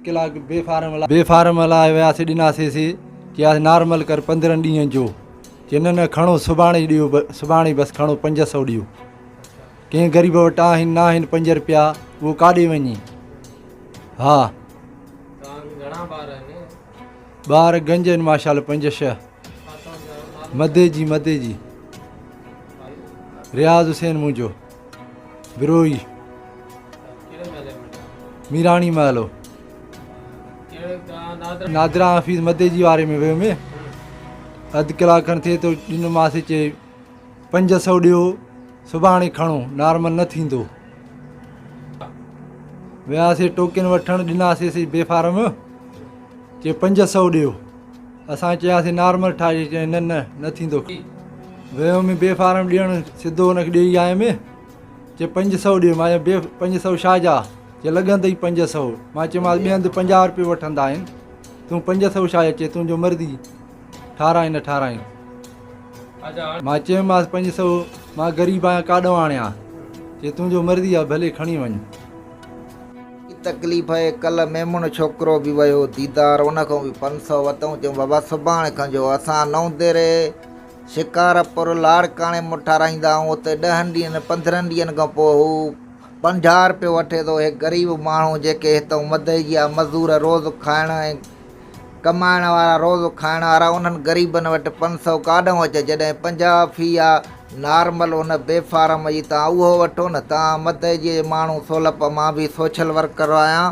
कलाक बेफार्म हलाए वियासीं ॾिनासीं चयासीं नॉर्मल कर 15 ॾींहंनि जो चयनि न खणो सुभाणे ॾियो सुभाणे बसि खणो 500 ॾियो कंहिं ग़रीब वटि आहिनि न आहिनि 5 रुपया उहो काॾे वञे। हा ॿार गंज आहिनि माशाल्लाह 5-6 मदे जी रियाज़ हुसैन मुंहिंजो बिरोही मीराणी महलो नादरा हफ़ीज़ मदे जी वारे में वियो में अधु कलाक खनि थिए थो ॾिनोमांसि चए 500 ॾियो सुभाणे खणो नॉर्मल न थींदो। वियासीं टोकन वठणु ॾिनासीं बेफार्म चए 500 ॾियो असां चयासीं नॉर्मल ठाहे चए न थींदो। वियो में बेफार्म ॾियणु सिधो हुनखे ॾेई आयुमि चए 500 ॾियो मां 500 छा जा चए लॻंदई 500 मां चयोमांसि ॿिए हंधि 50 रुपये वठंदा आहिनि तूं 500 छा चए तुंहिंजो मर्ज़ी ठाराए न ठाराए। मां चयोमांसि 500 मां ग़रीब आहियां काॾो आणियां चए तुंहिंजो मर्ज़ी आहे भले खणी वञ। तकलीफ़ आहे कल्ह मेमून छोकिरो बि वियो दीदार उनखां बि 500 वरितऊं चयूं बाबा सुभाणे खणिजो। असां नवदेरे शिकारपुर लाड़काणे मां ठाराईंदा आहियूं उते 10 ॾींहंनि 15 ॾींहंनि खां पोइ हू 50 रुपये वठे थो। हे ग़रीब माण्हू जेके हितां मदे जी आहे मज़दूर रोज़ु खाइण ऐं कमाइण वारा रोज़ु खाइण वारा उन्हनि ग़रीबनि वटि 500 काॾों अचे जॾहिं 50 फी आहे नॉर्मल हुन बेफार्म जी तव्हां उहो वठो न। तव्हां मदे जे माण्हू सोलप मां बि सोशल वर्कर आहियां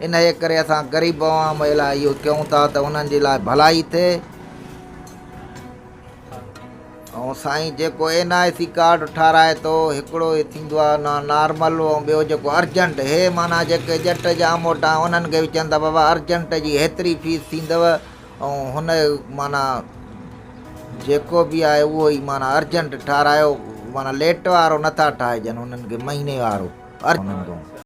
इन जे करे असां ग़रीब आवाम जे लाइ इहो कयूं था त उन्हनि जे लाइ भलाई थिए। ऐं साईं जेको NIC कार्ड ठाराए थो हिकिड़ो थींदो आहे नॉर्मल ऐं ॿियो जेको अर्जेंट हे माना जेके ॼट जा मोटा उन्हनि खे बि चवनि था बाबा अर्जेंट जी हेतिरी फीस थींदव ऐं हुन माना जेको बि आहे उहो ई माना अर्जेंट ठारायो माना लेट वारो नथा ठाहिजनि उन्हनि खे महीने वारो।